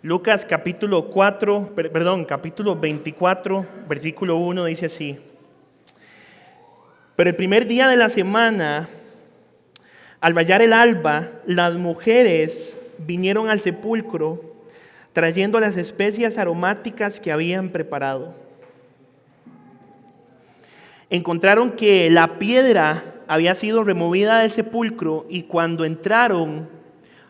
Lucas capítulo 24, versículo 1 dice así: Pero el primer día de la semana, al rayar el alba, las mujeres vinieron al sepulcro trayendo las especias aromáticas que habían preparado. Encontraron que la piedra había sido removida del sepulcro y cuando entraron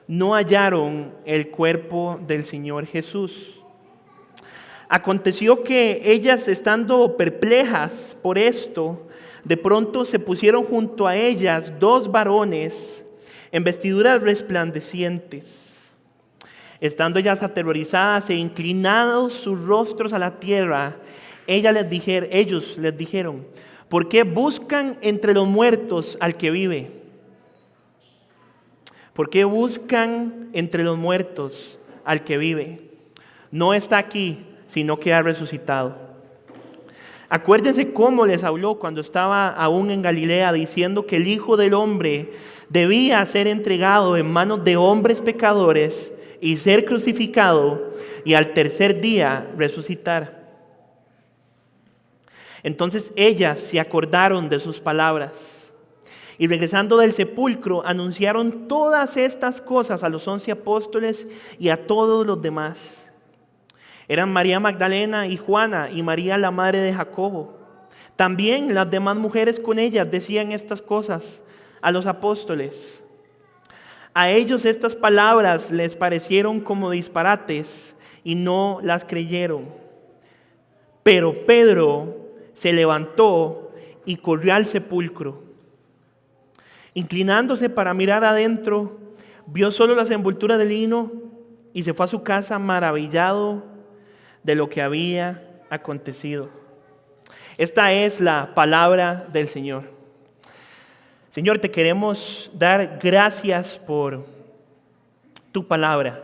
no hallaron el cuerpo del Señor Jesús. Aconteció que ellas, estando perplejas por esto, de pronto se pusieron junto a ellas dos varones en vestiduras resplandecientes. Estando ellas aterrorizadas e inclinados sus rostros a la tierra, ellos les dijeron: ¿por qué buscan entre los muertos al que vive? ¿Por qué buscan entre los muertos al que vive? No está aquí, sino que ha resucitado. Acuérdense cómo les habló cuando estaba aún en Galilea, diciendo que el Hijo del Hombre debía ser entregado en manos de hombres pecadores y ser crucificado y al tercer día resucitar. Entonces ellas se acordaron de sus palabras y regresando del sepulcro anunciaron todas estas cosas a los 11 apóstoles y a todos los demás. Eran María Magdalena y Juana y María la madre de Jacobo. También las demás mujeres con ellas decían estas cosas a los apóstoles. A ellos estas palabras les parecieron como disparates y no las creyeron. Pero Pedro se levantó y corrió al sepulcro. Inclinándose para mirar adentro, vio solo las envolturas de lino y se fue a su casa maravillado de lo que había acontecido. Esta es la palabra del Señor. Señor, te queremos dar gracias por tu palabra.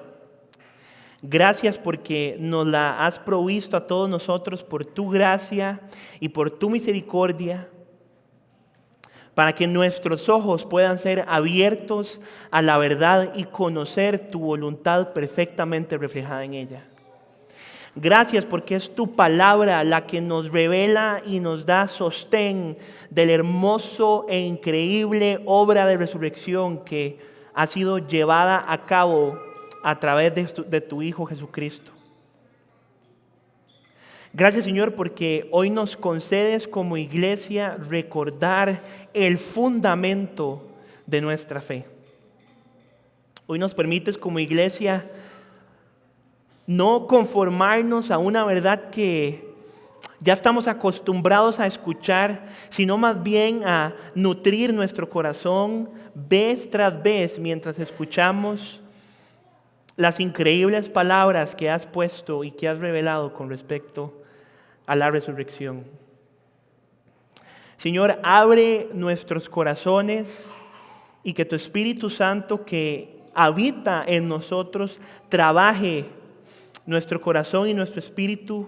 Gracias porque nos la has provisto a todos nosotros por tu gracia y por tu misericordia, para que nuestros ojos puedan ser abiertos a la verdad y conocer tu voluntad perfectamente reflejada en ella. Gracias porque es tu palabra la que nos revela y nos da sostén del hermoso e increíble obra de resurrección que ha sido llevada a cabo a través de tu Hijo Jesucristo. Gracias, Señor, porque hoy nos concedes como iglesia recordar el fundamento de nuestra fe. Hoy nos permites como iglesia no conformarnos a una verdad que ya estamos acostumbrados a escuchar, sino más bien a nutrir nuestro corazón vez tras vez mientras escuchamos las increíbles palabras que has puesto y que has revelado con respecto a la resurrección. Señor, abre nuestros corazones y que tu Espíritu Santo que habita en nosotros trabaje nuestro corazón y nuestro espíritu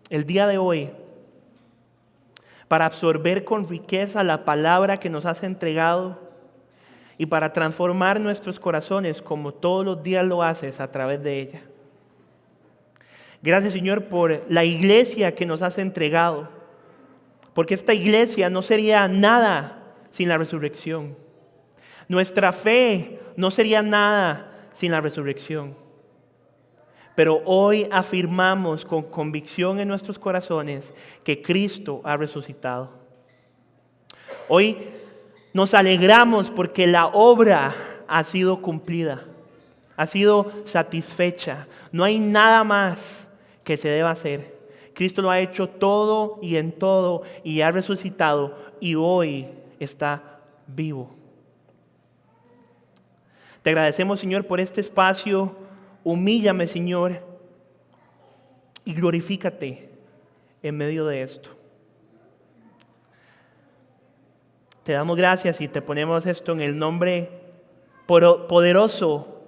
el día de hoy para absorber con riqueza la palabra que nos has entregado y para transformar nuestros corazones como todos los días lo haces a través de ella. Gracias, Señor, por la iglesia que nos has entregado, porque esta iglesia no sería nada sin la resurrección. Nuestra fe no sería nada sin la resurrección. Pero hoy afirmamos con convicción en nuestros corazones que Cristo ha resucitado. Hoy nos alegramos porque la obra ha sido cumplida, ha sido satisfecha. No hay nada más que se deba hacer. Cristo lo ha hecho todo y en todo y ha resucitado y hoy está vivo. Te agradecemos, Señor, por este espacio. Humíllame, Señor, y glorifícate en medio de esto. Te damos gracias y te ponemos esto en el nombre poderoso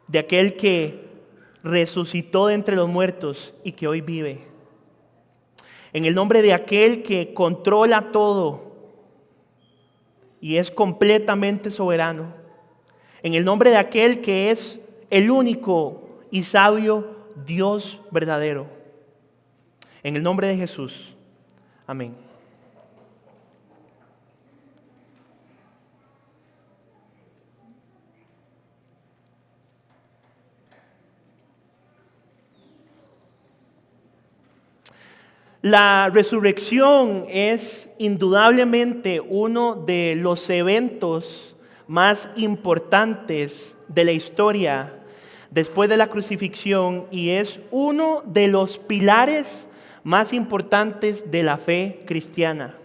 de aquel que resucitó de entre los muertos y que hoy vive. En el nombre de aquel que controla todo y es completamente soberano. En el nombre de aquel que es el único y sabio Dios verdadero. En el nombre de Jesús. Amén. La resurrección es indudablemente uno de los eventos más importantes de la historia después de la crucifixión y es uno de los pilares más importantes de la fe cristiana.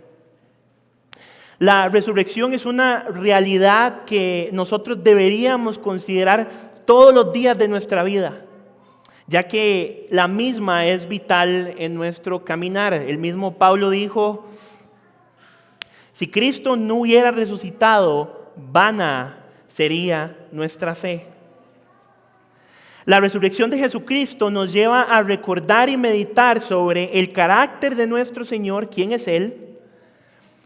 La resurrección es una realidad que nosotros deberíamos considerar todos los días de nuestra vida, ya que la misma es vital en nuestro caminar. El mismo Pablo dijo, si Cristo no hubiera resucitado, vana sería nuestra fe. La resurrección de Jesucristo nos lleva a recordar y meditar sobre el carácter de nuestro Señor, quién es Él,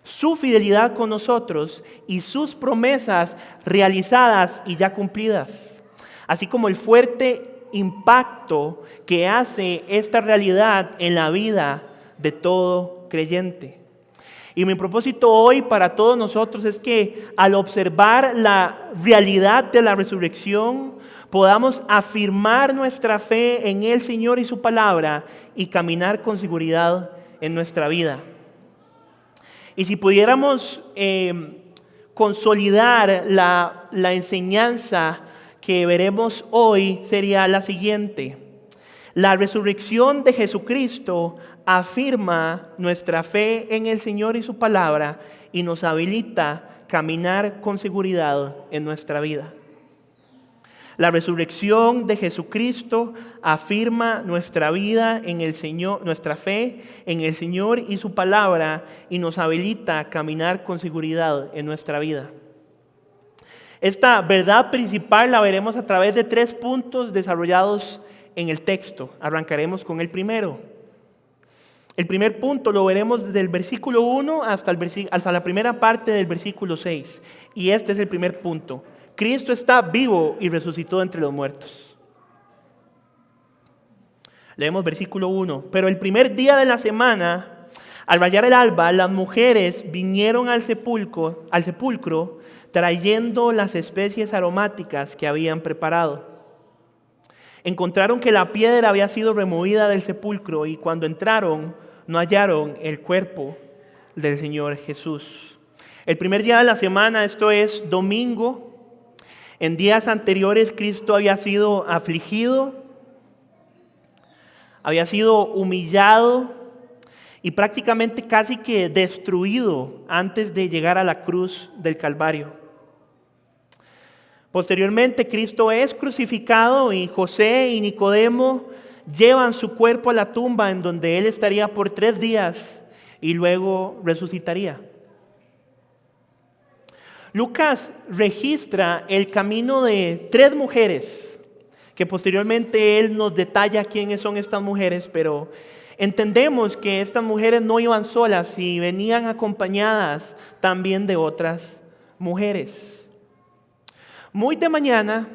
su fidelidad con nosotros y sus promesas realizadas y ya cumplidas, así como el fuerte impacto que hace esta realidad en la vida de todo creyente. Y mi propósito hoy para todos nosotros es que al observar la realidad de la resurrección podamos afirmar nuestra fe en el Señor y su palabra y caminar con seguridad en nuestra vida. Y si pudiéramos consolidar la enseñanza que veremos hoy, sería la siguiente. La resurrección de Jesucristo afirma nuestra fe en el Señor y su palabra y nos habilita a caminar con seguridad en nuestra vida. La resurrección de Jesucristo afirma nuestra vida en el Señor, nuestra fe en el Señor y su palabra y nos habilita a caminar con seguridad en nuestra vida. Esta verdad principal la veremos a través de 3 puntos desarrollados en el texto. Arrancaremos con el primero. El primer punto lo veremos desde el versículo 1 hasta la primera parte del versículo 6. Y este es el primer punto. Cristo está vivo y resucitó entre los muertos. Leemos versículo 1. Pero el primer día de la semana, al rayar el alba, las mujeres vinieron al sepulcro trayendo las especies aromáticas que habían preparado. Encontraron que la piedra había sido removida del sepulcro y cuando entraron no hallaron el cuerpo del Señor Jesús. El primer día de la semana, esto es domingo. En días anteriores Cristo había sido afligido, había sido humillado y prácticamente casi que destruido antes de llegar a la cruz del Calvario. Posteriormente Cristo es crucificado y José y Nicodemo llevan su cuerpo a la tumba en donde Él estaría por 3 días y luego resucitaría. Lucas registra el camino de 3 mujeres, que posteriormente él nos detalla quiénes son estas mujeres, pero entendemos que estas mujeres no iban solas y venían acompañadas también de otras mujeres. Muy de mañana,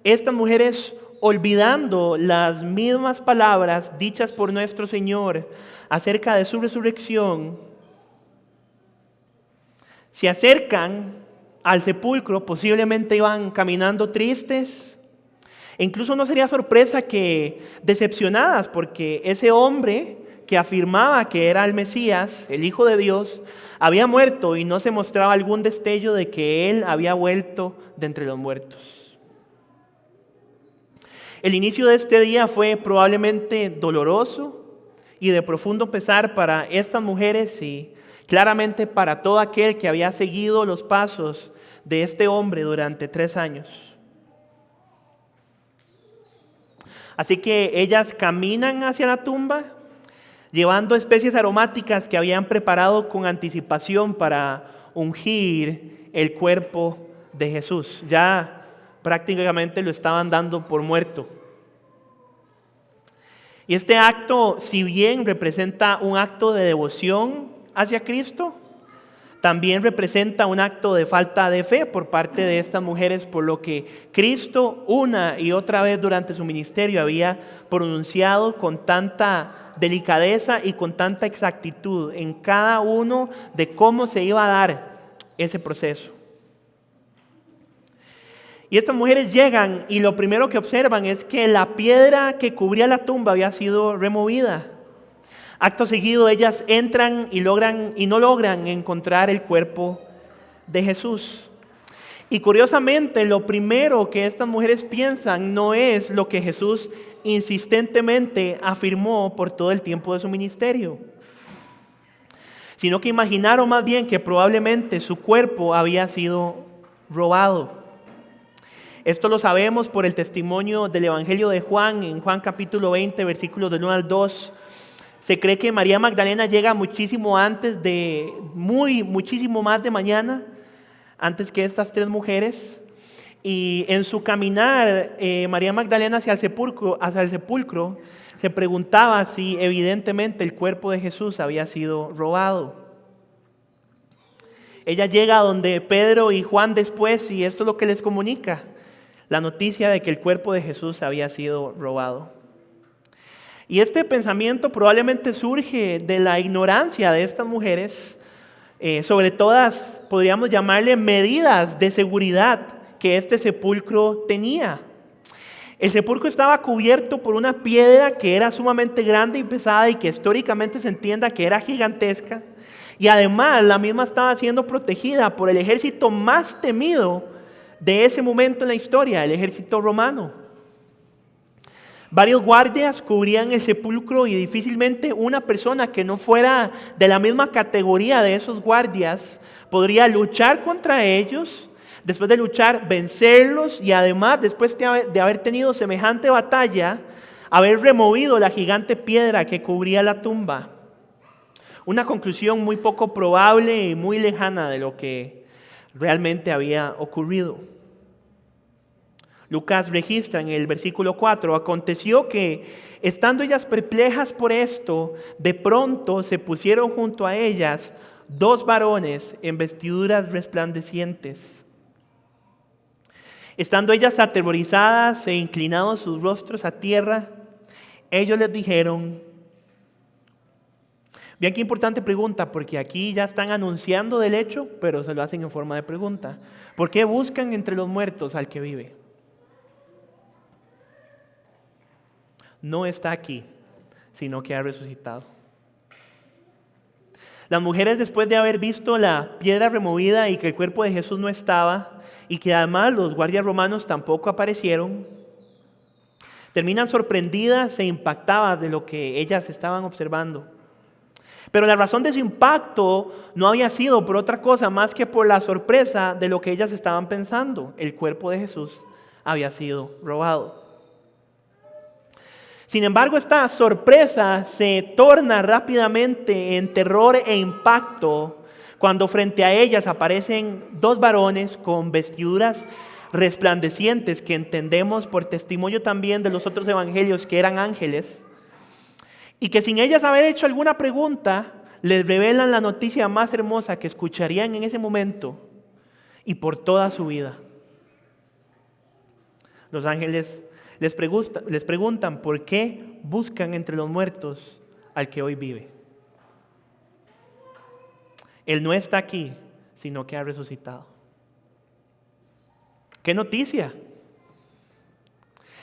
estas mujeres, olvidando las mismas palabras dichas por nuestro Señor acerca de su resurrección, se acercan al sepulcro, posiblemente iban caminando tristes. E incluso no sería sorpresa que decepcionadas, porque ese hombre que afirmaba que era el Mesías, el Hijo de Dios, había muerto y no se mostraba algún destello de que Él había vuelto de entre los muertos. El inicio de este día fue probablemente doloroso y de profundo pesar para estas mujeres y claramente para todo aquel que había seguido los pasos de este hombre durante 3 años. Así que ellas caminan hacia la tumba, llevando especies aromáticas que habían preparado con anticipación para ungir el cuerpo de Jesús. Ya prácticamente lo estaban dando por muerto. Y este acto, si bien representa un acto de devoción hacia Cristo, también representa un acto de falta de fe por parte de estas mujeres, por lo que Cristo una y otra vez durante su ministerio había pronunciado con tanta delicadeza y con tanta exactitud en cada uno de cómo se iba a dar ese proceso. Y estas mujeres llegan y lo primero que observan es que la piedra que cubría la tumba había sido removida. Acto seguido ellas entran y no logran encontrar el cuerpo de Jesús. Y curiosamente lo primero que estas mujeres piensan no es lo que Jesús insistentemente afirmó por todo el tiempo de su ministerio, sino que imaginaron más bien que probablemente su cuerpo había sido robado. Esto lo sabemos por el testimonio del Evangelio de Juan, en Juan capítulo 20, versículos del 1 al 2. Se cree que María Magdalena llega muchísimo más de mañana, antes que estas tres mujeres. Y en su caminar, María Magdalena hacia el sepulcro, se preguntaba si evidentemente el cuerpo de Jesús había sido robado. Ella llega donde Pedro y Juan después, y esto es lo que les comunica, la noticia de que el cuerpo de Jesús había sido robado. Y este pensamiento probablemente surge de la ignorancia de estas mujeres, sobre todas, podríamos llamarle medidas de seguridad que este sepulcro tenía. El sepulcro estaba cubierto por una piedra que era sumamente grande y pesada y que históricamente se entienda que era gigantesca. Y además la misma estaba siendo protegida por el ejército más temido de ese momento en la historia, el ejército romano. Varios guardias cubrían el sepulcro y difícilmente una persona que no fuera de la misma categoría de esos guardias podría luchar contra ellos, después de luchar, vencerlos y además, después de haber tenido semejante batalla, haber removido la gigante piedra que cubría la tumba. Una conclusión muy poco probable y muy lejana de lo que realmente había ocurrido. Lucas registra en el versículo 4, aconteció que, estando ellas perplejas por esto, de pronto se pusieron junto a ellas dos varones en vestiduras resplandecientes. Estando ellas aterrorizadas e inclinados sus rostros a tierra, ellos les dijeron, bien qué importante pregunta, porque aquí ya están anunciando del hecho, pero se lo hacen en forma de pregunta. ¿Por qué buscan entre los muertos al que vive? No está aquí, sino que ha resucitado. Las mujeres, después de haber visto la piedra removida y que el cuerpo de Jesús no estaba, y que además los guardias romanos tampoco aparecieron, terminan sorprendidas e impactadas de lo que ellas estaban observando. Pero la razón de su impacto no había sido por otra cosa más que por la sorpresa de lo que ellas estaban pensando. El cuerpo de Jesús había sido robado. Sin embargo, esta sorpresa se torna rápidamente en terror e impacto cuando frente a ellas aparecen dos varones con vestiduras resplandecientes que entendemos por testimonio también de los otros evangelios que eran ángeles y que sin ellas haber hecho alguna pregunta les revelan la noticia más hermosa que escucharían en ese momento y por toda su vida. Los ángeles les preguntan por qué buscan entre los muertos al que hoy vive. Él no está aquí, sino que ha resucitado. ¡Qué noticia!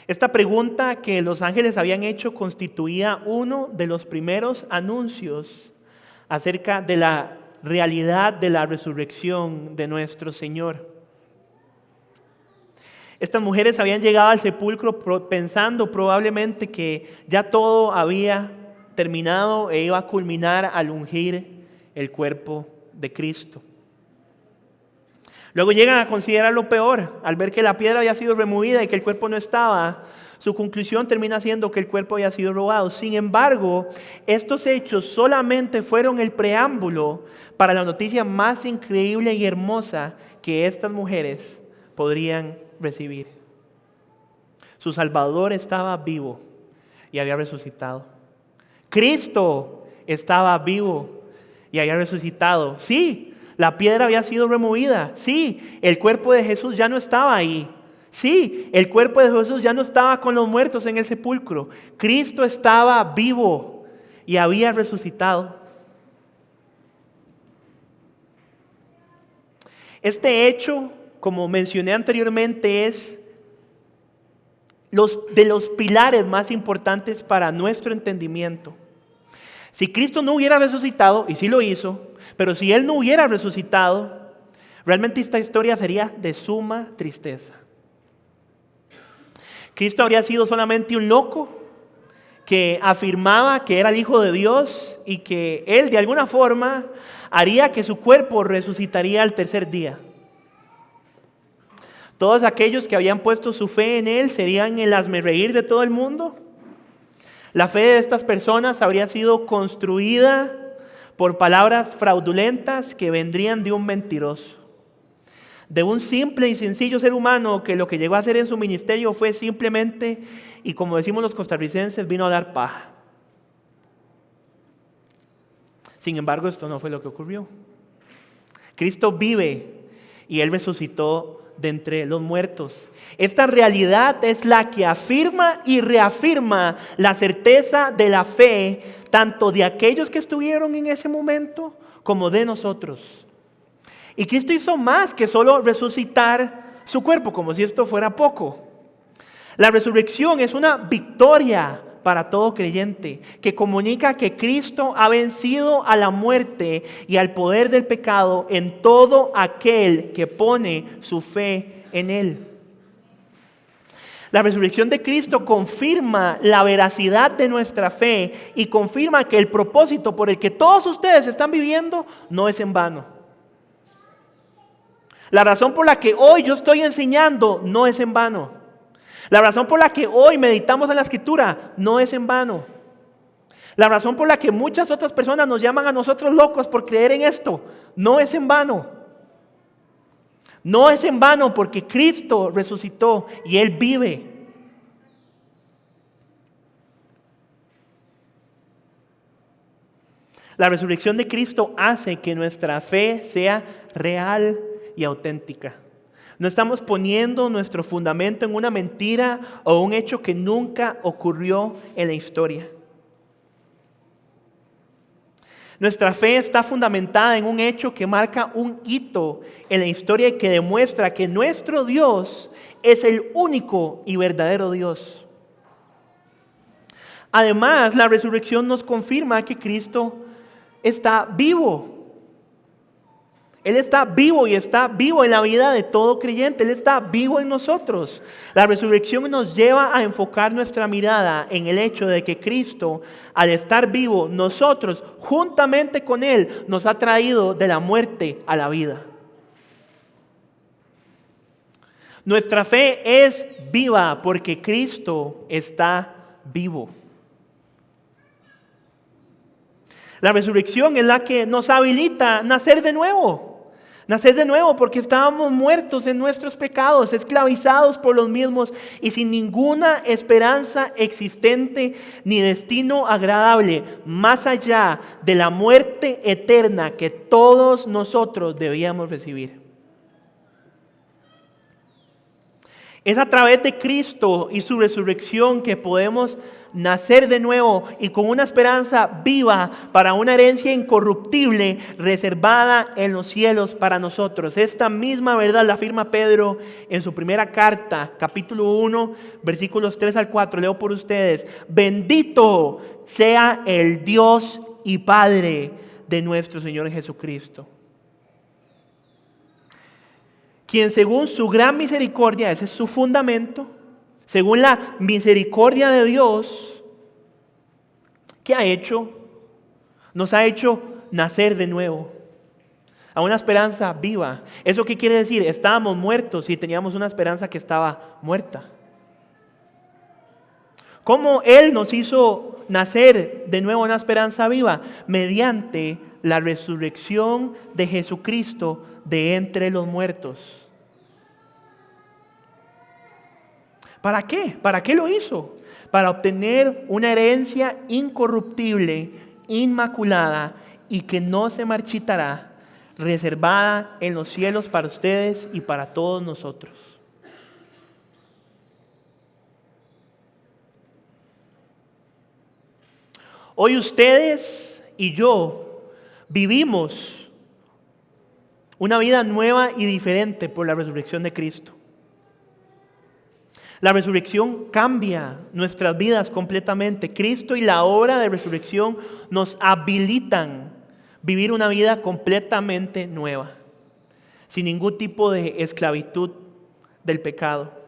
Esta pregunta que los ángeles habían hecho constituía uno de los primeros anuncios acerca de la realidad de la resurrección de nuestro Señor. Estas mujeres habían llegado al sepulcro pensando probablemente que ya todo había terminado e iba a culminar al ungir el cuerpo de Cristo. Luego llegan a considerar lo peor, al ver que la piedra había sido removida y que el cuerpo no estaba. Su conclusión termina siendo que el cuerpo había sido robado. Sin embargo, estos hechos solamente fueron el preámbulo para la noticia más increíble y hermosa que estas mujeres podrían recibir. Su Salvador estaba vivo y había resucitado. Cristo estaba vivo y había resucitado. Sí, la piedra había sido removida. Sí, el cuerpo de Jesús ya no estaba ahí. Sí, el cuerpo de Jesús ya no estaba con los muertos en el sepulcro. Cristo estaba vivo y había resucitado. Este hecho, como mencioné anteriormente, es de los pilares más importantes para nuestro entendimiento. Si Cristo no hubiera resucitado, y sí lo hizo, pero si Él no hubiera resucitado, realmente esta historia sería de suma tristeza. Cristo habría sido solamente un loco que afirmaba que era el Hijo de Dios y que Él de alguna forma haría que su cuerpo resucitaría al tercer día. Todos aquellos que habían puesto su fe en Él serían el hazmerreír de todo el mundo. La fe de estas personas habría sido construida por palabras fraudulentas que vendrían de un mentiroso. De un simple y sencillo ser humano que lo que llegó a hacer en su ministerio fue simplemente, y como decimos los costarricenses, vino a dar paja. Sin embargo, esto no fue lo que ocurrió. Cristo vive y Él resucitó de entre los muertos. Esta realidad es la que afirma y reafirma la certeza de la fe, tanto de aquellos que estuvieron en ese momento como de nosotros. Y Cristo hizo más que solo resucitar su cuerpo, como si esto fuera poco. La resurrección es una victoria para todo creyente que comunica que Cristo ha vencido a la muerte y al poder del pecado en todo aquel que pone su fe en Él. La resurrección de Cristo confirma la veracidad de nuestra fe y confirma que el propósito por el que todos ustedes están viviendo no es en vano. La razón por la que hoy yo estoy enseñando no es en vano. La razón por la que hoy meditamos en la Escritura no es en vano. La razón por la que muchas otras personas nos llaman a nosotros locos por creer en esto no es en vano. No es en vano porque Cristo resucitó y Él vive. La resurrección de Cristo hace que nuestra fe sea real y auténtica. No estamos poniendo nuestro fundamento en una mentira o un hecho que nunca ocurrió en la historia. Nuestra fe está fundamentada en un hecho que marca un hito en la historia y que demuestra que nuestro Dios es el único y verdadero Dios. Además, la resurrección nos confirma que Cristo está vivo. Él está vivo y está vivo en la vida de todo creyente. Él está vivo en nosotros. La resurrección nos lleva a enfocar nuestra mirada en el hecho de que Cristo, al estar vivo, nosotros, juntamente con Él, nos ha traído de la muerte a la vida. Nuestra fe es viva porque Cristo está vivo. La resurrección es la que nos habilita a nacer de nuevo. Nacer de nuevo porque estábamos muertos en nuestros pecados, esclavizados por los mismos y sin ninguna esperanza existente ni destino agradable, más allá de la muerte eterna que todos nosotros debíamos recibir. Es a través de Cristo y su resurrección que podemos nacer de nuevo y con una esperanza viva para una herencia incorruptible reservada en los cielos para nosotros. Esta misma verdad la afirma Pedro en su primera carta, capítulo 1, versículos 3 al 4. Leo por ustedes. Bendito sea el Dios y Padre de nuestro Señor Jesucristo, quien según su gran misericordia, ese es su fundamento, según la misericordia de Dios, ¿qué ha hecho? Nos ha hecho nacer de nuevo a una esperanza viva. ¿Eso qué quiere decir? Estábamos muertos y teníamos una esperanza que estaba muerta. ¿Cómo Él nos hizo nacer de nuevo una esperanza viva? Mediante la resurrección de Jesucristo de entre los muertos. ¿Para qué? ¿Para qué lo hizo? Para obtener una herencia incorruptible, inmaculada y que no se marchitará, reservada en los cielos para ustedes y para todos nosotros. Hoy ustedes y yo vivimos una vida nueva y diferente por la resurrección de Cristo. La resurrección cambia nuestras vidas completamente. Cristo y la obra de resurrección nos habilitan vivir una vida completamente nueva, sin ningún tipo de esclavitud del pecado.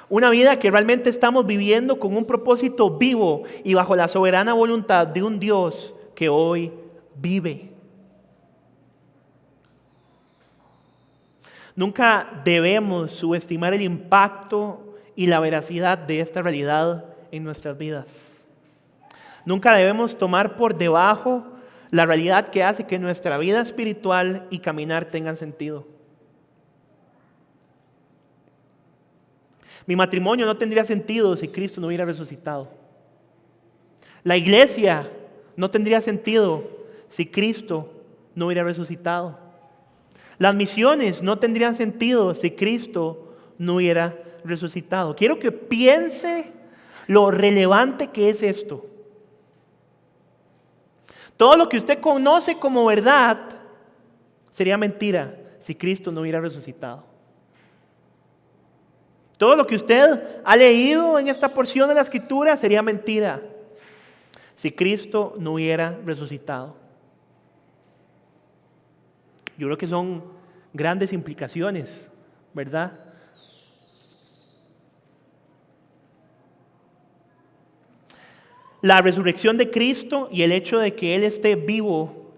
Una vida que realmente estamos viviendo con un propósito vivo y bajo la soberana voluntad de un Dios que hoy vive. Nunca debemos subestimar el impacto y la veracidad de esta realidad en nuestras vidas. Nunca debemos tomar por debajo la realidad que hace que nuestra vida espiritual y caminar tengan sentido. Mi matrimonio no tendría sentido si Cristo no hubiera resucitado. La iglesia no tendría sentido si Cristo no hubiera resucitado. Las misiones no tendrían sentido si Cristo no hubiera resucitado. Quiero que piense lo relevante que es esto. Todo lo que usted conoce como verdad sería mentira si Cristo no hubiera resucitado. Todo lo que usted ha leído en esta porción de la Escritura sería mentira si Cristo no hubiera resucitado. Yo creo que son grandes implicaciones, ¿verdad? La resurrección de Cristo y el hecho de que Él esté vivo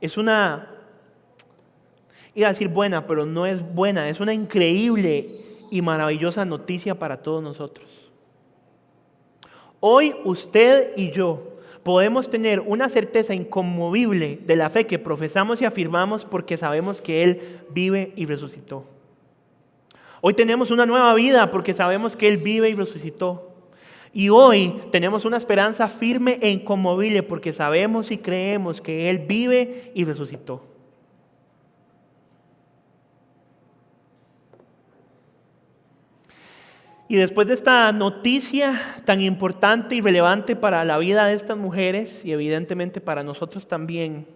es una, iba a decir buena, pero no es buena, es una increíble y maravillosa noticia para todos nosotros. Hoy usted y yo podemos tener una certeza inconmovible de la fe que profesamos y afirmamos porque sabemos que Él vive y resucitó. Hoy tenemos una nueva vida porque sabemos que Él vive y resucitó. Y hoy tenemos una esperanza firme e inconmovible porque sabemos y creemos que Él vive y resucitó. Y después de esta noticia tan importante y relevante para la vida de estas mujeres y evidentemente para nosotros también,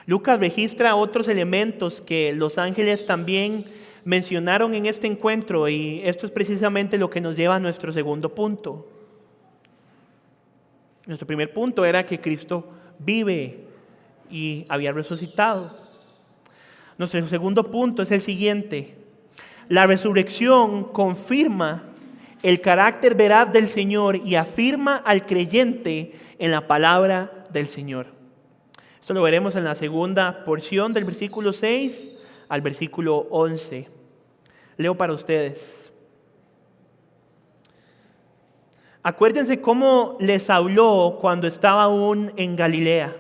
Lucas registra otros elementos que los ángeles también mencionaron en este encuentro, y esto es precisamente lo que nos lleva a nuestro segundo punto. Nuestro primer punto era que Cristo vive y había resucitado. Nuestro segundo punto es el siguiente: la resurrección confirma el carácter veraz del Señor y afirma al creyente en la palabra del Señor. Esto lo veremos en la segunda porción del versículo 6 al versículo 11. Leo para ustedes. Acuérdense cómo les habló cuando estaba aún en Galilea,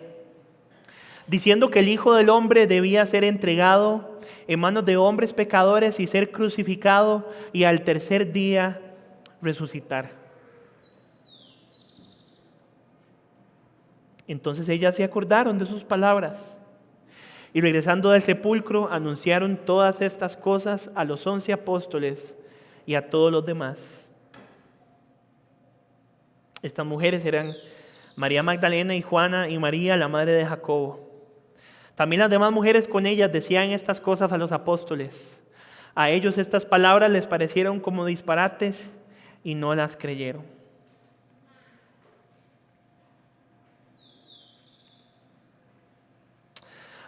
diciendo que el Hijo del Hombre debía ser entregado en manos de hombres pecadores y ser crucificado y al tercer día resucitar. Entonces ellas se acordaron de sus palabras y regresando del sepulcro anunciaron todas estas cosas a los 11 apóstoles y a todos los demás. Estas mujeres eran María Magdalena y Juana y María, la madre de Jacobo. También las demás mujeres con ellas decían estas cosas a los apóstoles. A ellos estas palabras les parecieron como disparates y no las creyeron.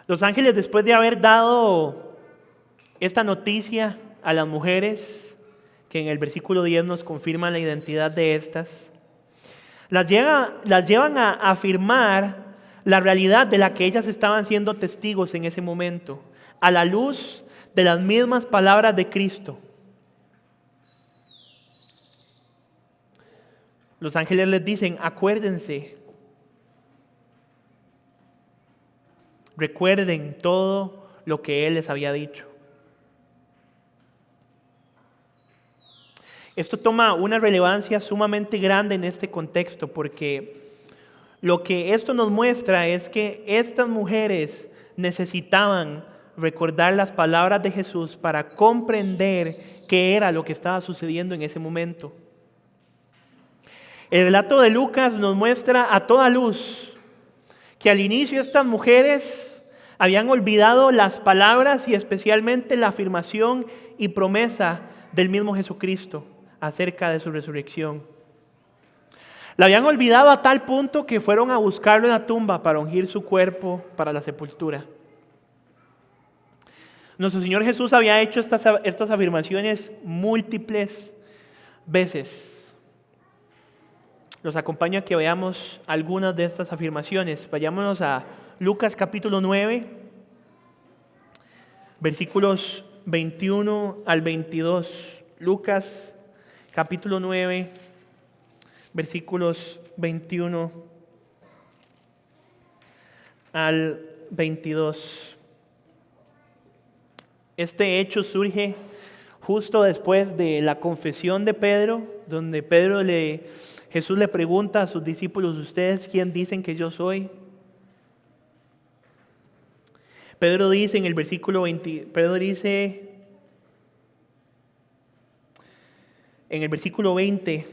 Los ángeles, después de haber dado esta noticia a las mujeres, que en el versículo 10 nos confirman la identidad de estas, las llevan a afirmar la realidad de la que ellas estaban siendo testigos en ese momento, a la luz de las mismas palabras de Cristo. Los ángeles les dicen: acuérdense, recuerden todo lo que Él les había dicho. Esto toma una relevancia sumamente grande en este contexto, porque lo que esto nos muestra es que estas mujeres necesitaban recordar las palabras de Jesús para comprender qué era lo que estaba sucediendo en ese momento. El relato de Lucas nos muestra a toda luz que al inicio estas mujeres habían olvidado las palabras y especialmente la afirmación y promesa del mismo Jesucristo acerca de su resurrección. La habían olvidado a tal punto que fueron a buscarlo en la tumba para ungir su cuerpo para la sepultura. Nuestro Señor Jesús había hecho estas afirmaciones múltiples veces. Los acompaño a que veamos algunas de estas afirmaciones. Vayámonos a Lucas capítulo 9, versículos 21 al 22. Lucas capítulo 9, versículos 21 al 22. Este hecho surge justo después de la confesión de Pedro, donde Jesús le pregunta a sus discípulos: ¿ustedes quién dicen que yo soy? Pedro dice en el versículo 20, en el versículo 20,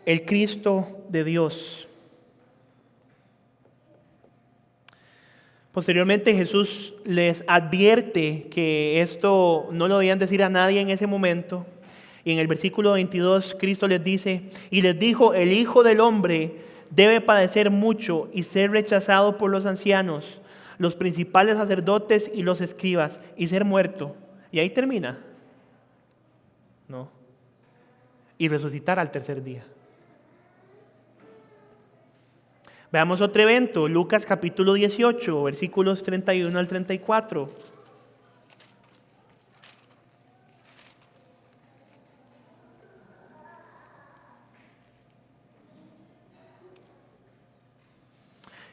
el Cristo de Dios. Posteriormente Jesús les advierte que esto no lo debían decir a nadie en ese momento. Y en el versículo 22 Cristo les dice: y les dijo, el Hijo del Hombre debe padecer mucho y ser rechazado por los ancianos, los principales sacerdotes y los escribas, y ser muerto. Y ahí termina. No. Y resucitar al tercer día. Veamos otro evento, Lucas capítulo 18, versículos 31 al 34.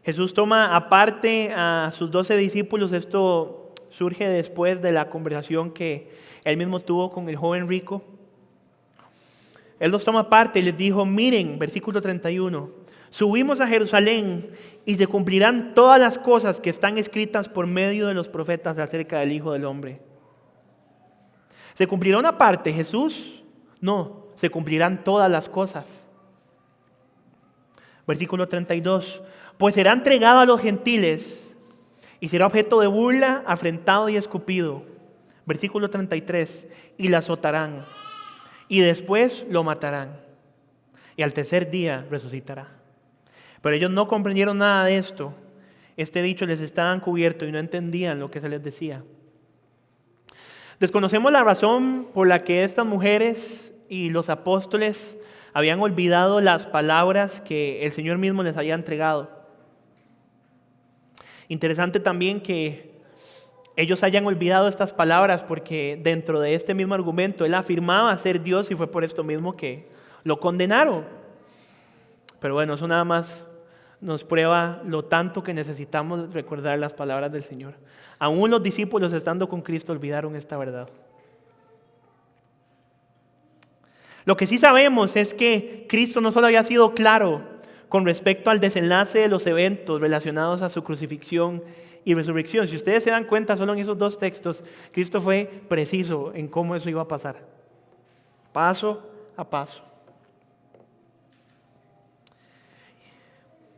Jesús toma aparte a sus 12 discípulos. Esto surge después de la conversación que él mismo tuvo con el joven rico. Él los toma aparte y les dijo: miren, versículo 31. Subimos a Jerusalén y se cumplirán todas las cosas que están escritas por medio de los profetas acerca del Hijo del Hombre. ¿Se cumplirá una parte, Jesús? No, se cumplirán todas las cosas. Versículo 32. Pues será entregado a los gentiles y será objeto de burla, afrentado y escupido. Versículo 33. Y la azotarán y después lo matarán y al tercer día resucitará. Pero ellos no comprendieron nada de esto. Este dicho les estaba encubierto y no entendían lo que se les decía. Desconocemos la razón por la que estas mujeres y los apóstoles habían olvidado las palabras que el Señor mismo les había entregado. Interesante también que ellos hayan olvidado estas palabras, porque dentro de este mismo argumento Él afirmaba ser Dios y fue por esto mismo que lo condenaron. Pero bueno, eso nada más nos prueba lo tanto que necesitamos recordar las palabras del Señor. Aún los discípulos, estando con Cristo, olvidaron esta verdad. Lo que sí sabemos es que Cristo no solo había sido claro con respecto al desenlace de los eventos relacionados a su crucifixión y resurrección. Si ustedes se dan cuenta, solo en esos dos textos, Cristo fue preciso en cómo eso iba a pasar, paso a paso.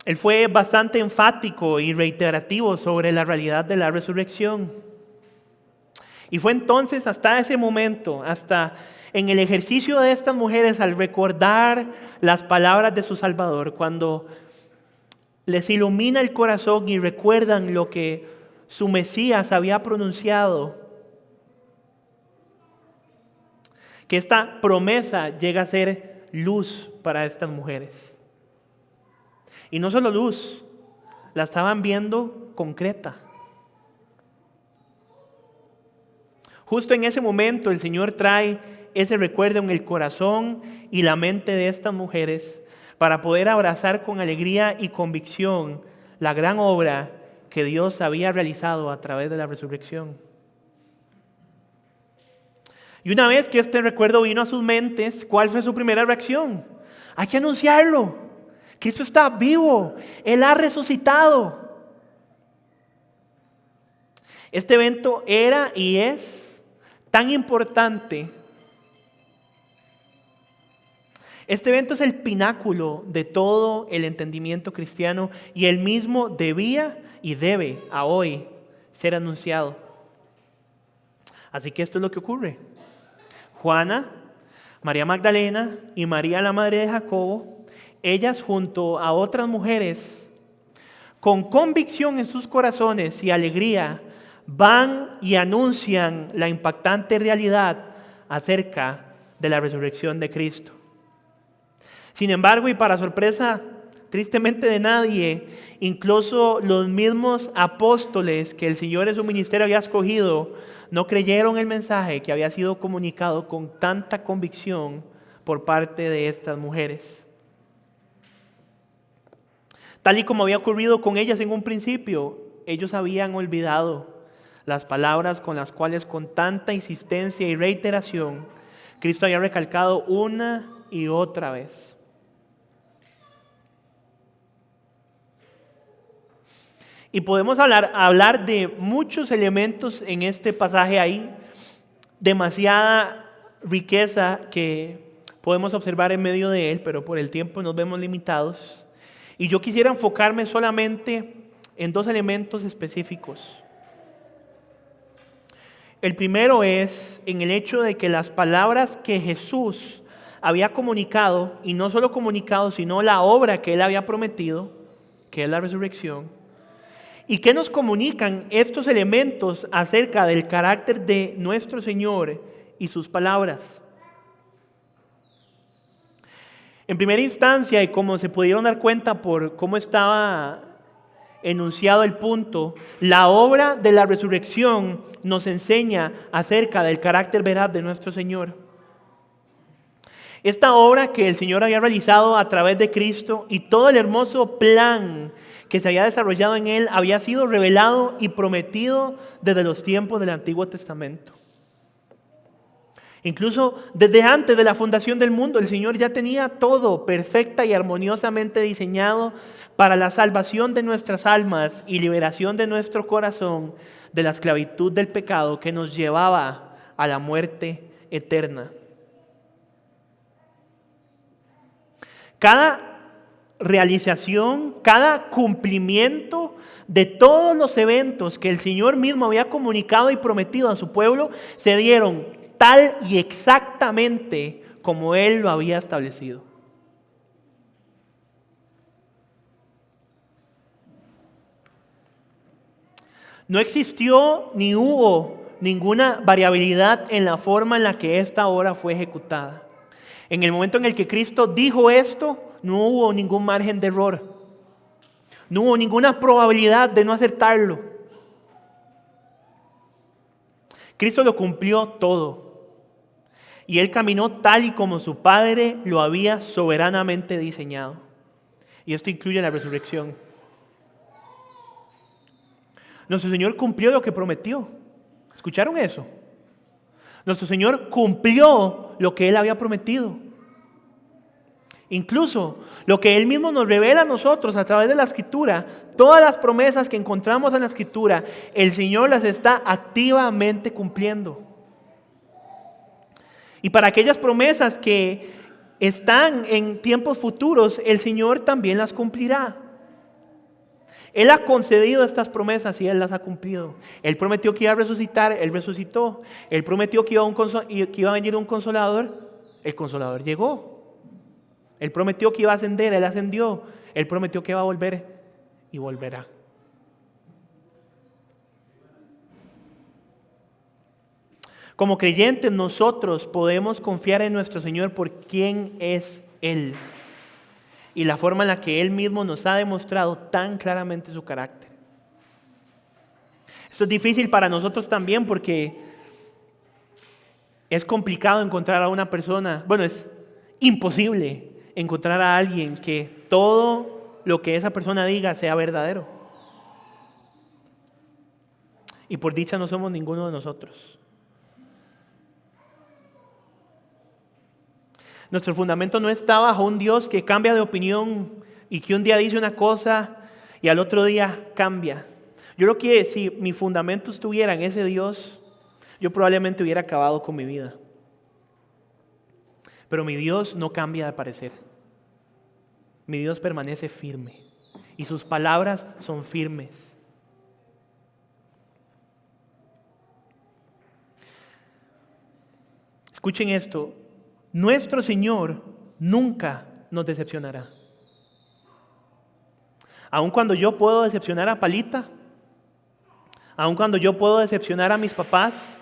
Él fue bastante enfático y reiterativo sobre la realidad de la resurrección. Y fue entonces, hasta ese momento, hasta en el ejercicio de estas mujeres, al recordar las palabras de su Salvador, cuando les ilumina el corazón y recuerdan lo que su Mesías había pronunciado, que esta promesa llega a ser luz para estas mujeres. Y no solo luz, la estaban viendo concreta. Justo en ese momento el Señor trae ese recuerdo en el corazón y la mente de estas mujeres para poder abrazar con alegría y convicción la gran obra que Dios había realizado a través de la resurrección. Y una vez que este recuerdo vino a sus mentes, ¿cuál fue su primera reacción? Hay que anunciarlo. Cristo está vivo, Él ha resucitado. Este evento era y es tan importante. Este evento es el pináculo de todo el entendimiento cristiano y el mismo debía y debe a hoy ser anunciado. Así que esto es lo que ocurre. Juana, María Magdalena y María la madre de Jacobo, ellas junto a otras mujeres, con convicción en sus corazones y alegría, van y anuncian la impactante realidad acerca de la resurrección de Cristo. Sin embargo, y para sorpresa tristemente de nadie, incluso los mismos apóstoles que el Señor en su ministerio había escogido, no creyeron el mensaje que había sido comunicado con tanta convicción por parte de estas mujeres. Tal y como había ocurrido con ellas en un principio, ellos habían olvidado las palabras con las cuales con tanta insistencia y reiteración Cristo había recalcado una y otra vez. Y podemos hablar de muchos elementos en este pasaje. Hay demasiada riqueza que podemos observar en medio de él, pero por el tiempo nos vemos limitados. Y yo quisiera enfocarme solamente en dos elementos específicos. El primero es en el hecho de que las palabras que Jesús había comunicado, y no solo comunicado, sino la obra que él había prometido, que es la resurrección. ¿Y qué nos comunican estos elementos acerca del carácter de nuestro Señor y sus palabras? En primera instancia, y como se pudieron dar cuenta por cómo estaba enunciado el punto, la obra de la resurrección nos enseña acerca del carácter veraz de nuestro Señor. Esta obra que el Señor había realizado a través de Cristo y todo el hermoso plan que se había desarrollado en Él había sido revelado y prometido desde los tiempos del Antiguo Testamento. Incluso desde antes de la fundación del mundo, el Señor ya tenía todo perfecta y armoniosamente diseñado para la salvación de nuestras almas y liberación de nuestro corazón de la esclavitud del pecado que nos llevaba a la muerte eterna. Cada realización, cada cumplimiento de todos los eventos que el Señor mismo había comunicado y prometido a su pueblo se dieron tal y exactamente como Él lo había establecido. No existió ni hubo ninguna variabilidad en la forma en la que esta obra fue ejecutada. En el momento en el que Cristo dijo esto, no hubo ningún margen de error. No hubo ninguna probabilidad de no acertarlo. Cristo lo cumplió todo. Y Él caminó tal y como su Padre lo había soberanamente diseñado. Y esto incluye la resurrección. Nuestro Señor cumplió lo que prometió. ¿Escucharon eso? Nuestro Señor cumplió lo que Él había prometido. Incluso lo que Él mismo nos revela a nosotros a través de la Escritura, todas las promesas que encontramos en la Escritura, el Señor las está activamente cumpliendo. Y para aquellas promesas que están en tiempos futuros, el Señor también las cumplirá. Él ha concedido estas promesas y Él las ha cumplido. Él prometió que iba a resucitar, Él resucitó. Él prometió que iba a venir un consolador, el consolador llegó. Él prometió que iba a ascender, Él ascendió. Él prometió que iba a volver y volverá. Como creyentes nosotros podemos confiar en nuestro Señor por quién es Él y la forma en la que Él mismo nos ha demostrado tan claramente su carácter. Esto es difícil para nosotros también porque es complicado encontrar a una persona, es imposible encontrar a alguien que todo lo que esa persona diga sea verdadero. Y por dicha no somos ninguno de nosotros. Nuestro fundamento no está bajo un Dios que cambia de opinión y que un día dice una cosa y al otro día cambia. Yo creo que si mi fundamento estuviera en ese Dios, yo probablemente hubiera acabado con mi vida. Pero mi Dios no cambia de parecer. Mi Dios permanece firme y sus palabras son firmes. Escuchen esto, nuestro Señor nunca nos decepcionará. Aun cuando yo puedo decepcionar a Palita, aun cuando yo puedo decepcionar a mis papás,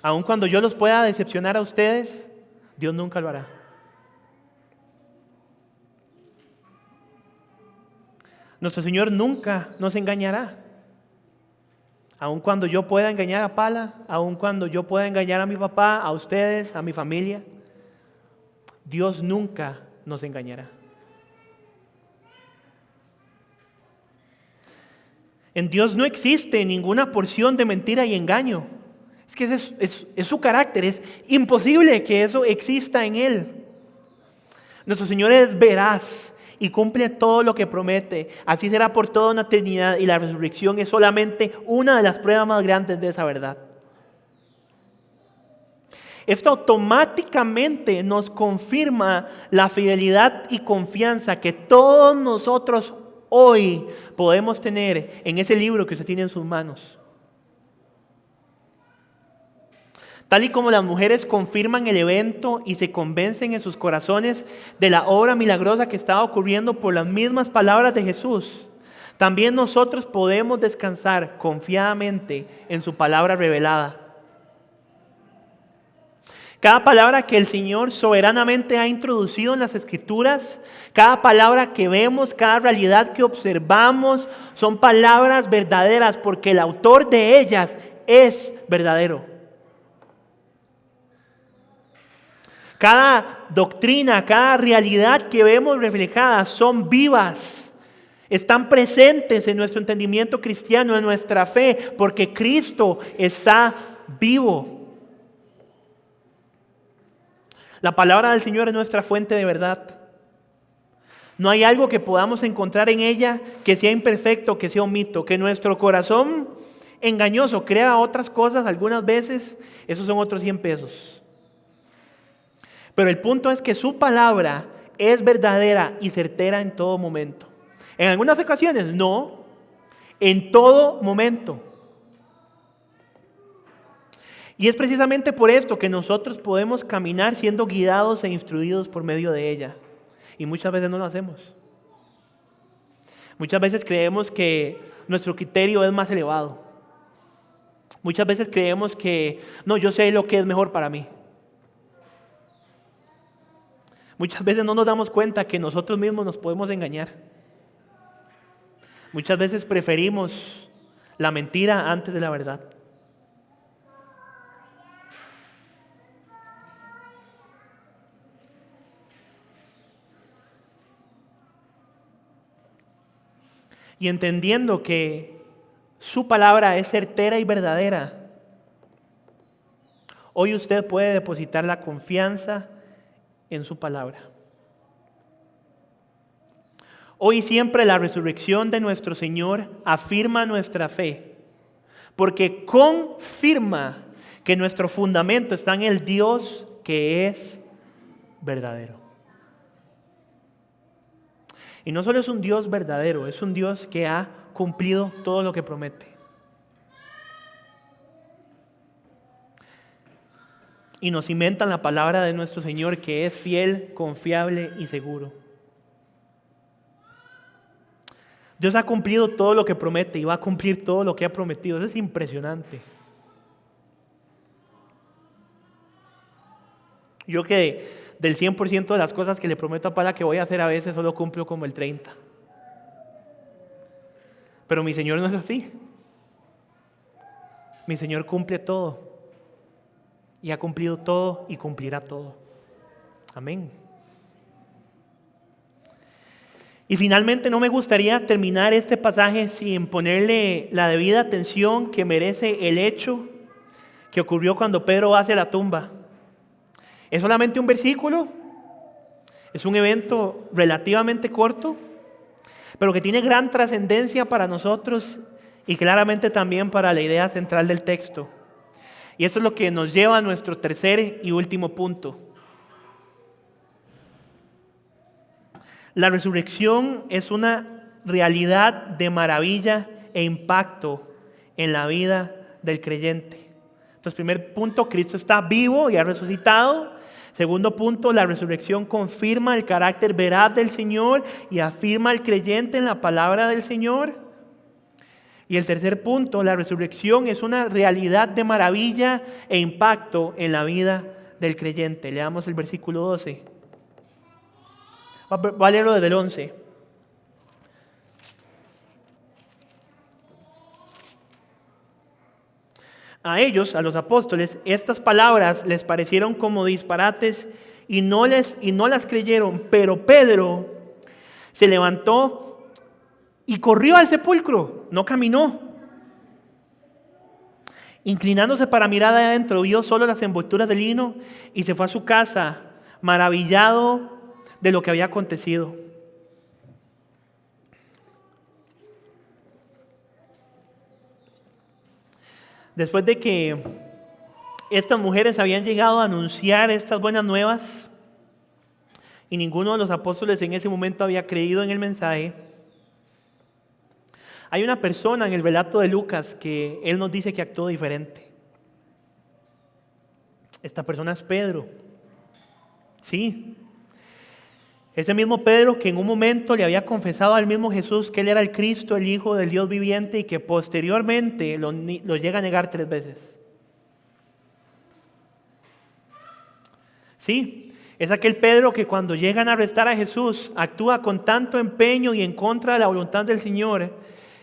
aun cuando yo los pueda decepcionar a ustedes, Dios nunca lo hará. Nuestro Señor nunca nos engañará. Aun cuando yo pueda engañar a Pala, aun cuando yo pueda engañar a mi papá, a ustedes, a mi familia, Dios nunca nos engañará. En Dios no existe ninguna porción de mentira y engaño. Es que es su carácter, es imposible que eso exista en Él. Nuestro Señor es veraz y cumple todo lo que promete. Así será por toda una eternidad, y la resurrección es solamente una de las pruebas más grandes de esa verdad. Esto automáticamente nos confirma la fidelidad y confianza que todos nosotros hoy podemos tener en ese libro que usted tiene en sus manos. Tal y como las mujeres confirman el evento y se convencen en sus corazones de la obra milagrosa que estaba ocurriendo por las mismas palabras de Jesús, también nosotros podemos descansar confiadamente en su palabra revelada. Cada palabra que el Señor soberanamente ha introducido en las Escrituras, cada palabra que vemos, cada realidad que observamos, son palabras verdaderas porque el autor de ellas es verdadero. Cada doctrina, cada realidad que vemos reflejada son vivas, están presentes en nuestro entendimiento cristiano, en nuestra fe, porque Cristo está vivo. La palabra del Señor es nuestra fuente de verdad. No hay algo que podamos encontrar en ella que sea imperfecto, que sea un mito, que nuestro corazón engañoso crea otras cosas algunas veces, esos son otros 100 pesos. Pero el punto es que su palabra es verdadera y certera en todo momento. En algunas ocasiones no, en todo momento. Y es precisamente por esto que nosotros podemos caminar siendo guiados e instruidos por medio de ella. Y muchas veces no lo hacemos. Muchas veces creemos que nuestro criterio es más elevado. Muchas veces creemos que no, yo sé lo que es mejor para mí. Muchas veces no nos damos cuenta que nosotros mismos nos podemos engañar. Muchas veces preferimos la mentira antes de la verdad. Y entendiendo que su palabra es certera y verdadera, hoy usted puede depositar la confianza en su palabra. Hoy y siempre la resurrección de nuestro Señor afirma nuestra fe, porque confirma que nuestro fundamento está en el Dios que es verdadero. Y no solo es un Dios verdadero, es un Dios que ha cumplido todo lo que promete. Y nos cimentan la palabra de nuestro Señor, que es fiel, confiable y seguro. Dios ha cumplido todo lo que promete y va a cumplir todo lo que ha prometido. Eso es impresionante. Yo que del 100% de las cosas que le prometo a Pala que voy a hacer, a veces solo cumplo como el 30%. Pero mi Señor no es así. Mi Señor cumple todo. Y ha cumplido todo y cumplirá todo. Amén. Y finalmente no me gustaría terminar este pasaje sin ponerle la debida atención que merece el hecho que ocurrió cuando Pedro va hacia la tumba. Es solamente un versículo, es un evento relativamente corto, pero que tiene gran trascendencia para nosotros y claramente también para la idea central del texto. Y eso es lo que nos lleva a nuestro tercer y último punto. La resurrección es una realidad de maravilla e impacto en la vida del creyente. Entonces, primer punto, Cristo está vivo y ha resucitado. Segundo punto, la resurrección confirma el carácter veraz del Señor y afirma al creyente en la palabra del Señor. Y el tercer punto, la resurrección es una realidad de maravilla e impacto en la vida del creyente. Leamos el versículo 12. Va a leerlo desde el 11. A ellos, a los apóstoles, estas palabras les parecieron como disparates y no las creyeron. Pero Pedro se levantó y corrió al sepulcro, no caminó. Inclinándose para mirar adentro, vio solo las envolturas de lino y se fue a su casa, maravillado de lo que había acontecido. Después de que estas mujeres habían llegado a anunciar estas buenas nuevas y ninguno de los apóstoles en ese momento había creído en el mensaje, hay una persona en el relato de Lucas que él nos dice que actuó diferente. Esta persona es Pedro. Sí, ese mismo Pedro que en un momento le había confesado al mismo Jesús que él era el Cristo, el Hijo del Dios viviente, y que posteriormente lo llega a negar 3 veces. Sí, es aquel Pedro que cuando llegan a arrestar a Jesús actúa con tanto empeño y en contra de la voluntad del Señor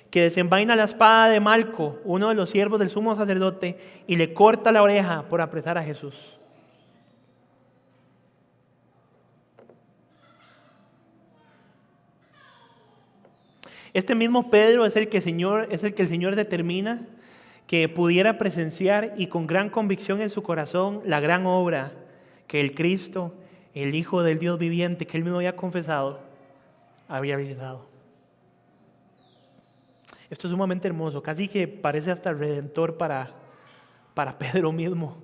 que desenvaina la espada de Malco, uno de los siervos del sumo sacerdote, y le corta la oreja por apresar a Jesús. Este mismo Pedro es el que el Señor determina que pudiera presenciar y con gran convicción en su corazón la gran obra que el Cristo, el Hijo del Dios viviente, que él mismo había confesado, había realizado. Esto es sumamente hermoso, casi que parece hasta redentor para Pedro mismo.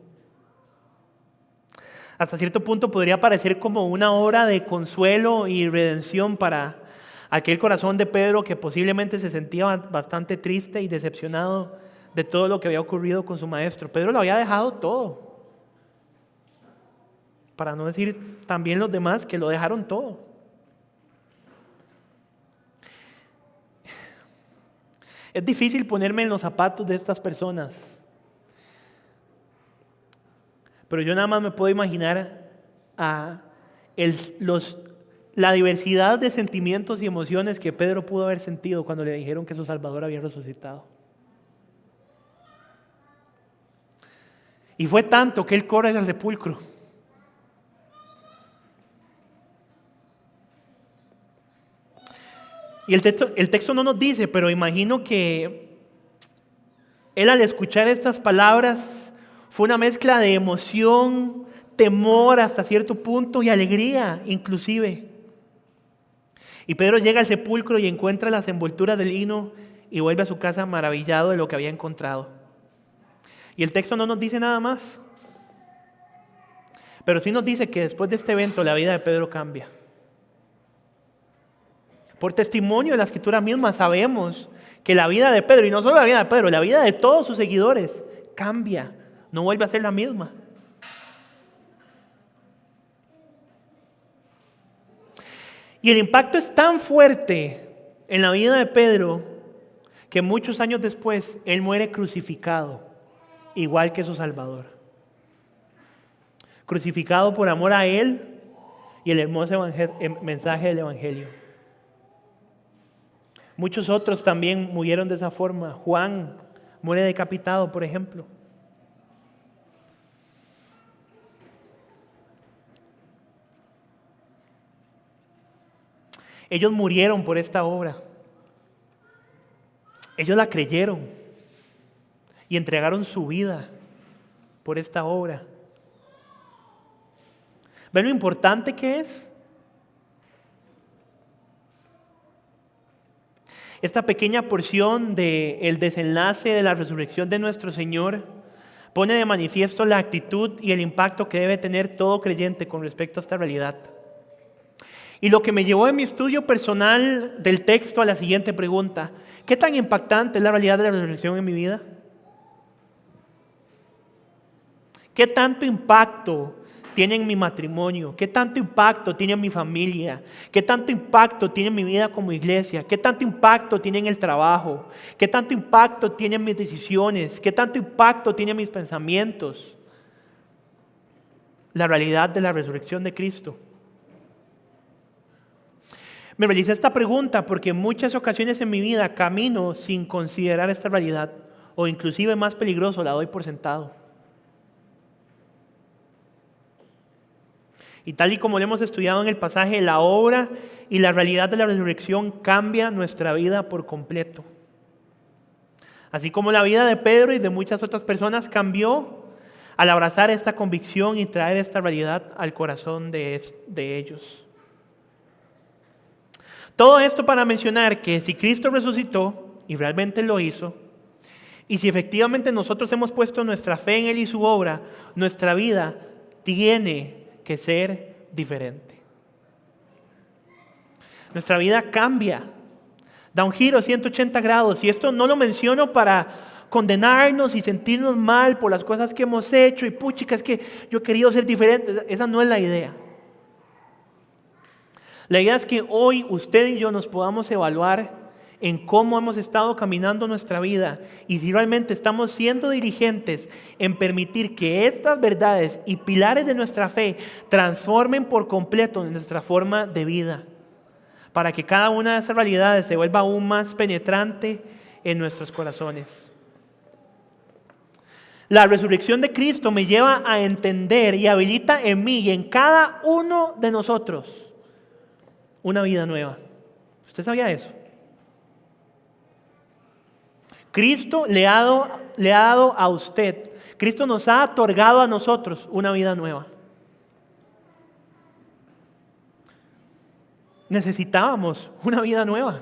Hasta cierto punto podría parecer como una obra de consuelo y redención para aquel corazón de Pedro que posiblemente se sentía bastante triste y decepcionado de todo lo que había ocurrido con su maestro. Pedro lo había dejado todo. Para no decir también los demás que lo dejaron todo. Es difícil ponerme en los zapatos de estas personas. Pero yo nada más me puedo imaginar la diversidad de sentimientos y emociones que Pedro pudo haber sentido cuando le dijeron que su Salvador había resucitado. Y fue tanto que él corre al sepulcro. Y el texto no nos dice, pero imagino que él al escuchar estas palabras fue una mezcla de emoción, temor hasta cierto punto y alegría inclusive. Y Pedro llega al sepulcro y encuentra las envolturas de lino y vuelve a su casa maravillado de lo que había encontrado. Y el texto no nos dice nada más, pero sí nos dice que después de este evento la vida de Pedro cambia. Por testimonio de la Escritura misma sabemos que la vida de Pedro, y no solo la vida de Pedro, la vida de todos sus seguidores cambia, no vuelve a ser la misma. Y el impacto es tan fuerte en la vida de Pedro que muchos años después él muere crucificado, igual que su Salvador. Crucificado por amor a él y el hermoso mensaje del Evangelio. Muchos otros también murieron de esa forma. Juan muere decapitado, por ejemplo. Ellos murieron por esta obra. Ellos la creyeron y entregaron su vida por esta obra. ¿Ven lo importante que es? esta pequeña porción del desenlace de la resurrección de nuestro Señor pone de manifiesto la actitud y el impacto que debe tener todo creyente con respecto a esta realidad. Y lo que me llevó en mi estudio personal del texto a la siguiente pregunta: ¿qué tan impactante es la realidad de la resurrección en mi vida? ¿Qué tanto impacto tiene en mi matrimonio? ¿Qué tanto impacto tiene en mi familia? ¿Qué tanto impacto tiene en mi vida como iglesia? ¿Qué tanto impacto tiene en el trabajo? ¿Qué tanto impacto tiene en mis decisiones? ¿Qué tanto impacto tiene en mis pensamientos? La realidad de la resurrección de Cristo. Me realicé esta pregunta porque en muchas ocasiones en mi vida camino sin considerar esta realidad, o inclusive más peligroso, la doy por sentado. Y tal y como lo hemos estudiado en el pasaje, la obra y la realidad de la resurrección cambia nuestra vida por completo. Así como la vida de Pedro y de muchas otras personas cambió al abrazar esta convicción y traer esta realidad al corazón de ellos. Todo esto para mencionar que si Cristo resucitó, y realmente lo hizo, y si efectivamente nosotros hemos puesto nuestra fe en Él y su obra, nuestra vida tiene que ser diferente. Nuestra vida cambia, da un giro 180 grados, y esto no lo menciono para condenarnos y sentirnos mal por las cosas que hemos hecho, y puchica, es que yo he querido ser diferente. Esa no es la idea. La idea es que hoy usted y yo nos podamos evaluar en cómo hemos estado caminando nuestra vida y si realmente estamos siendo diligentes en permitir que estas verdades y pilares de nuestra fe transformen por completo nuestra forma de vida, para que cada una de esas realidades se vuelva aún más penetrante en nuestros corazones. La resurrección de Cristo me lleva a entender y habilita en mí y en cada uno de nosotros una vida nueva. ¿Usted sabía eso? Cristo le ha dado a usted, Cristo nos ha otorgado a nosotros una vida nueva. Necesitábamos una vida nueva.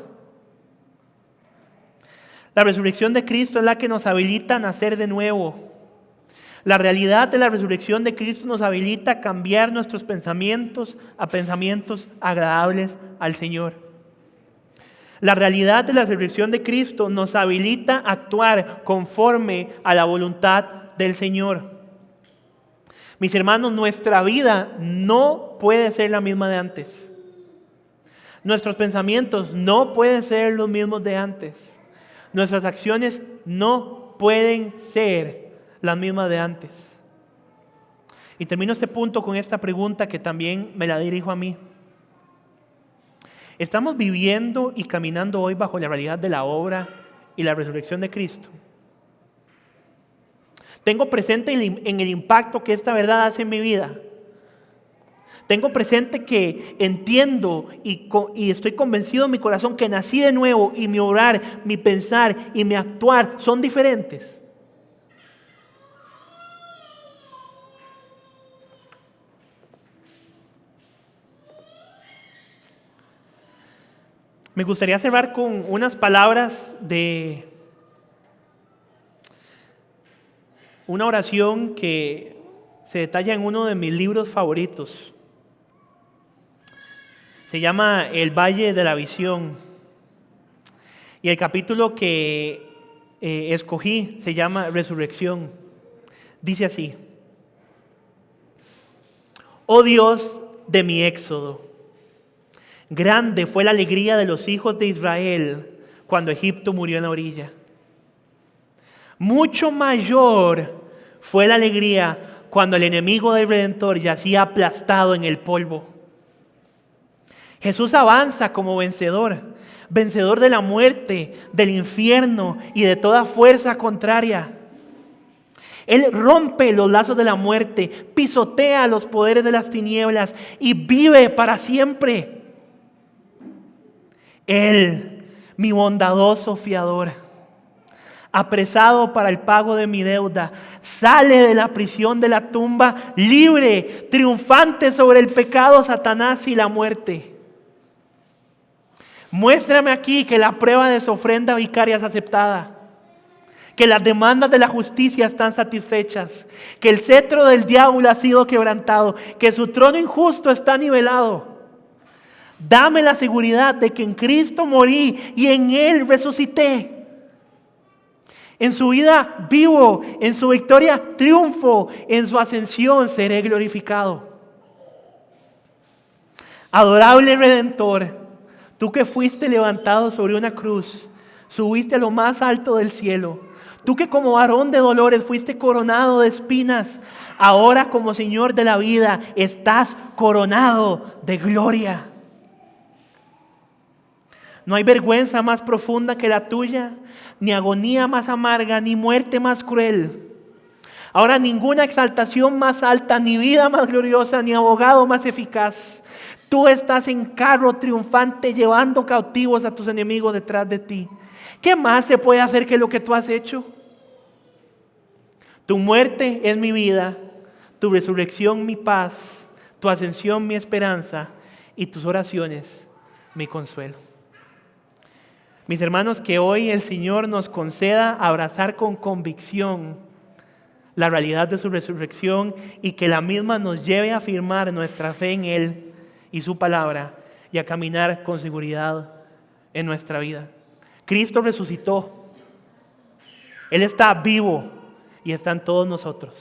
La resurrección de Cristo es la que nos habilita a nacer de nuevo. La realidad de la resurrección de Cristo nos habilita a cambiar nuestros pensamientos a pensamientos agradables al Señor. La realidad de la resurrección de Cristo nos habilita a actuar conforme a la voluntad del Señor. Mis hermanos, nuestra vida no puede ser la misma de antes. Nuestros pensamientos no pueden ser los mismos de antes. Nuestras acciones no pueden ser las mismas de antes. Y termino este punto con esta pregunta que también me la dirijo a mí. ¿Estamos viviendo y caminando hoy bajo la realidad de la obra y la resurrección de Cristo? ¿Tengo presente en el impacto que esta verdad hace en mi vida? Tengo presente que entiendo y estoy convencido en mi corazón que nací de nuevo y mi obrar, mi pensar y mi actuar son diferentes. Me gustaría cerrar con unas palabras de una oración que se detalla en uno de mis libros favoritos. Se llama El Valle de la Visión. Y el capítulo que escogí se llama Resurrección. Dice así: Oh Dios de mi éxodo, grande fue la alegría de los hijos de Israel cuando Egipto murió en la orilla. Mucho mayor fue la alegría cuando el enemigo del Redentor yacía aplastado en el polvo. Jesús avanza como vencedor, vencedor de la muerte, del infierno y de toda fuerza contraria. Él rompe los lazos de la muerte, pisotea los poderes de las tinieblas y vive para siempre. Él, mi bondadoso fiador, apresado para el pago de mi deuda, sale de la prisión de la tumba libre, triunfante sobre el pecado, Satanás y la muerte. Muéstrame aquí que la prueba de su ofrenda vicaria es aceptada, que las demandas de la justicia están satisfechas, que el cetro del diablo ha sido quebrantado, que su trono injusto está nivelado. Dame la seguridad de que en Cristo morí y en Él resucité. En su vida vivo, en su victoria triunfo, en su ascensión seré glorificado. Adorable Redentor, tú que fuiste levantado sobre una cruz, subiste a lo más alto del cielo. Tú que como varón de dolores fuiste coronado de espinas, ahora como Señor de la vida estás coronado de gloria. No hay vergüenza más profunda que la tuya, ni agonía más amarga, ni muerte más cruel. Ahora ninguna exaltación más alta, ni vida más gloriosa, ni abogado más eficaz. Tú estás en carro triunfante llevando cautivos a tus enemigos detrás de ti. ¿Qué más se puede hacer que lo que tú has hecho? Tu muerte es mi vida, tu resurrección mi paz, tu ascensión mi esperanza y tus oraciones mi consuelo. Mis hermanos, que hoy el Señor nos conceda abrazar con convicción la realidad de su resurrección y que la misma nos lleve a afirmar nuestra fe en Él y su palabra y a caminar con seguridad en nuestra vida. Cristo resucitó. Él está vivo y está en todos nosotros.